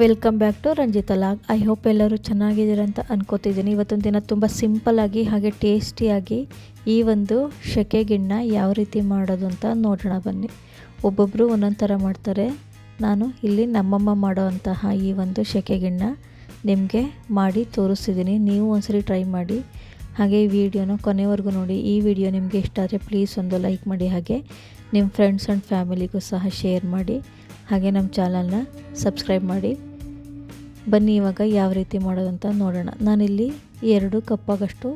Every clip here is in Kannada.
Welcome back to Ranjitha log. I hope ಎಲ್ಲರೂ ಚೆನ್ನಾಗಿದ್ದೀರ ಅಂತ ಅನ್ಕೋತಿದ್ದೀನಿ. ಇವತ್ತೊಂದು ದಿನ ತುಂಬ ಸಿಂಪಲ್ಲಾಗಿ ಹಾಗೆ ಟೇಸ್ಟಿಯಾಗಿ ಈ ಒಂದು ಶೆಕೆ ಗಿಣ್ಣ ಯಾವ ರೀತಿ ಮಾಡೋದು ಅಂತ ನೋಡೋಣ ಬನ್ನಿ. ಒಬ್ಬೊಬ್ಬರು ಒಂದೊಂದು ಥರ ಮಾಡ್ತಾರೆ. ನಾನು ಇಲ್ಲಿ ನಮ್ಮಮ್ಮ ಮಾಡೋವಂತಹ ಈ ಒಂದು ಶೆಕೆ ಗಿಣ್ಣ ನಿಮಗೆ ಮಾಡಿ ತೋರಿಸ್ತಿದ್ದೀನಿ. ನೀವು ಒಂದ್ಸರಿ ಟ್ರೈ ಮಾಡಿ. ಹಾಗೆ ಈ ವಿಡಿಯೋನ ಕೊನೆವರೆಗೂ ನೋಡಿ. ಈ ವಿಡಿಯೋ ನಿಮಗೆ ಇಷ್ಟ ಆದರೆ ಪ್ಲೀಸ್ ಒಂದು ಲೈಕ್ ಮಾಡಿ, ಹಾಗೆ ನಿಮ್ಮ ಫ್ರೆಂಡ್ಸ್ ಆ್ಯಂಡ್ ಫ್ಯಾಮಿಲಿಗೂ ಸಹ ಶೇರ್ ಮಾಡಿ, ಹಾಗೆ ನಮ್ಮ ಚಾನಲ್ನ ಸಬ್ಸ್ಕ್ರೈಬ್ ಮಾಡಿ. ಬನ್ನಿ ಇವಾಗ ಯಾವ ರೀತಿ ಮಾಡೋದಂತ ನೋಡೋಣ. ನಾನಿಲ್ಲಿ 2 ಕಪ್ಪಾಗಷ್ಟು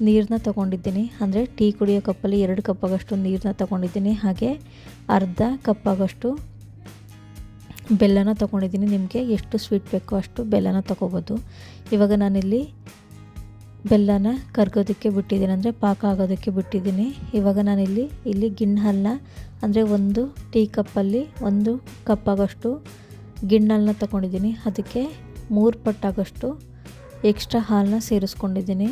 ನೀರನ್ನ ತೊಗೊಂಡಿದ್ದೀನಿ. ಅಂದರೆ ಟೀ ಕುಡಿಯೋ ಕಪ್ಪಲ್ಲಿ 2 ಕಪ್ಪಾಗಷ್ಟು ನೀರನ್ನ ತೊಗೊಂಡಿದ್ದೀನಿ. ಹಾಗೆ ಅರ್ಧ ಕಪ್ಪಾಗಷ್ಟು ಬೆಲ್ಲನ ತೊಗೊಂಡಿದ್ದೀನಿ. ನಿಮಗೆ ಎಷ್ಟು ಸ್ವೀಟ್ ಬೇಕೋ ಅಷ್ಟು ಬೆಲ್ಲನ ತೊಗೋಬೋದು. ಇವಾಗ ನಾನಿಲ್ಲಿ ಬೆಲ್ಲನ ಕರ್ಗೋದಕ್ಕೆ ಬಿಟ್ಟಿದ್ದೀನಿ, ಅಂದರೆ ಪಾಕ ಆಗೋದಕ್ಕೆ ಬಿಟ್ಟಿದ್ದೀನಿ. ಇವಾಗ ನಾನಿಲ್ಲಿ ಗಿಣ್ಣು ಹಾಲನ್ನ, ಅಂದರೆ 1 ಟೀ ಕಪ್ಪಲ್ಲಿ 1 ಕಪ್ಪಾಗಷ್ಟು ಗಿಣ್ಣು ಹಾಲನ್ನ ತೊಗೊಂಡಿದ್ದೀನಿ. ಅದಕ್ಕೆ 3 ಪಟ್ಟಾಗಷ್ಟು ಎಕ್ಸ್ಟ್ರಾ ಹಾಲನ್ನ ಸೇರಿಸ್ಕೊಂಡಿದ್ದೀನಿ.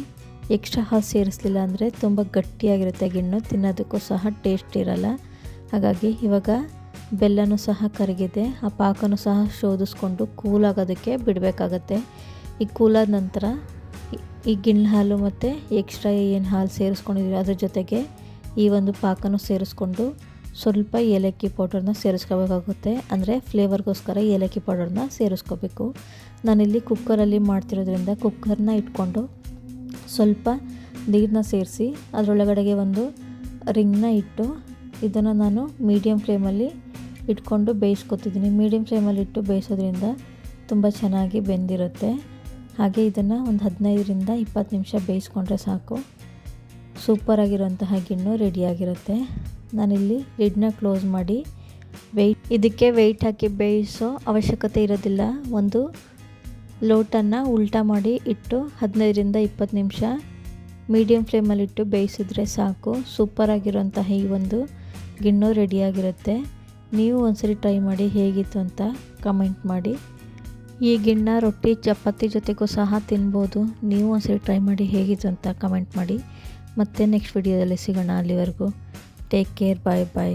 ಎಕ್ಸ್ಟ್ರಾ ಹಾಲು ಸೇರಿಸಲಿಲ್ಲ ಅಂದರೆ ತುಂಬ ಗಟ್ಟಿಯಾಗಿರುತ್ತೆ ಗಿಣ್ಣು, ತಿನ್ನೋದಕ್ಕೂ ಸಹ ಟೇಸ್ಟ್ ಇರಲ್ಲ. ಹಾಗಾಗಿ ಇವಾಗ ಬೆಲ್ಲನೂ ಸಹ ಕರಗಿದೆ. ಆ ಪಾಕನೂ ಸಹ ಶೋಧಿಸ್ಕೊಂಡು ಕೂಲಾಗೋದಕ್ಕೆ ಬಿಡಬೇಕಾಗತ್ತೆ. ಈ ಕೂಲಾದ ನಂತರ ಈ ಗಿಣ್ಣು ಹಾಲು ಮತ್ತು ಎಕ್ಸ್ಟ್ರಾ ಏನು ಹಾಲು ಸೇರಿಸ್ಕೊಂಡಿದ್ದೀವಿ ಅದ್ರ ಜೊತೆಗೆ ಈ ಒಂದು ಪಾಕನೂ ಸೇರಿಸ್ಕೊಂಡು ಸ್ವಲ್ಪ ಏಲಕ್ಕಿ ಪೌಡರ್ನ ಸೇರಿಸ್ಕೋಬೇಕಾಗುತ್ತೆ. ಅಂದರೆ ಫ್ಲೇವರ್ಗೋಸ್ಕರ ಏಲಕ್ಕಿ ಪೌಡರ್ನ ಸೇರಿಸ್ಕೋಬೇಕು. ನಾನಿಲ್ಲಿ ಕುಕ್ಕರಲ್ಲಿ ಮಾಡ್ತಿರೋದ್ರಿಂದ ಕುಕ್ಕರ್ನ ಇಟ್ಕೊಂಡು ಸ್ವಲ್ಪ ನೀರನ್ನ ಸೇರಿಸಿ ಅದರೊಳಗಡೆಗೆ ಒಂದು ರಿಂಗ್ನ ಇಟ್ಟು ಇದನ್ನು ನಾನು ಮೀಡಿಯಮ್ ಫ್ಲೇಮಲ್ಲಿ ಇಟ್ಕೊಂಡು ಬೇಯಿಸ್ಕೊತಿದ್ದೀನಿ. ಮೀಡಿಯಮ್ ಫ್ಲೇಮಲ್ಲಿ ಇಟ್ಟು ಬೇಯಿಸೋದ್ರಿಂದ ತುಂಬ ಚೆನ್ನಾಗಿ ಬೆಂದಿರುತ್ತೆ. ಹಾಗೆ ಇದನ್ನು ಒಂದು 15ರಿಂದ 20 ನಿಮಿಷ ಬೇಯಿಸ್ಕೊಂಡ್ರೆ ಸಾಕು. ಸೂಪರಾಗಿರುವಂತಹ ಗಿಣ್ಣು ರೆಡಿಯಾಗಿರುತ್ತೆ. ನಾನಿಲ್ಲಿ ಲಿಡ್ನ ಕ್ಲೋಸ್ ಮಾಡಿ ಇದಕ್ಕೆ ವೆಯ್ಟ್ ಹಾಕಿ ಬೇಯಿಸೋ ಅವಶ್ಯಕತೆ ಇರೋದಿಲ್ಲ. ಒಂದು ಲೋಟನ್ನು ಉಲ್ಟಾ ಮಾಡಿ ಇಟ್ಟು 15ರಿಂದ 20 ನಿಮಿಷ ಮೀಡಿಯಮ್ ಫ್ಲೇಮಲ್ಲಿಟ್ಟು ಬೇಯಿಸಿದ್ರೆ ಸಾಕು. ಸೂಪರಾಗಿರುವಂತಹ ಈ ಒಂದು ಗಿಣ್ಣು ರೆಡಿಯಾಗಿರುತ್ತೆ. ನೀವು ಒಂದ್ಸರಿ ಟ್ರೈ ಮಾಡಿ, ಹೇಗಿತ್ತು ಅಂತ ಕಮೆಂಟ್ ಮಾಡಿ. ಈ ಗಿಣ್ಣ ರೊಟ್ಟಿ ಚಪಾತಿ ಜೊತೆಗೂ ಸಹ ತಿನ್ಬೋದು. ನೀವು ಒಂದ್ಸರಿ ಟ್ರೈ ಮಾಡಿ, ಹೇಗಿತ್ತು ಅಂತ ಕಮೆಂಟ್ ಮಾಡಿ. ಮತ್ತೆ ನೆಕ್ಸ್ಟ್ ವಿಡಿಯೋದಲ್ಲಿ ಸಿಗೋಣ. ಅಲ್ಲಿವರೆಗೂ ಟೇಕ್ ಕೇರ್, ಬಾಯ್ ಬಾಯ್.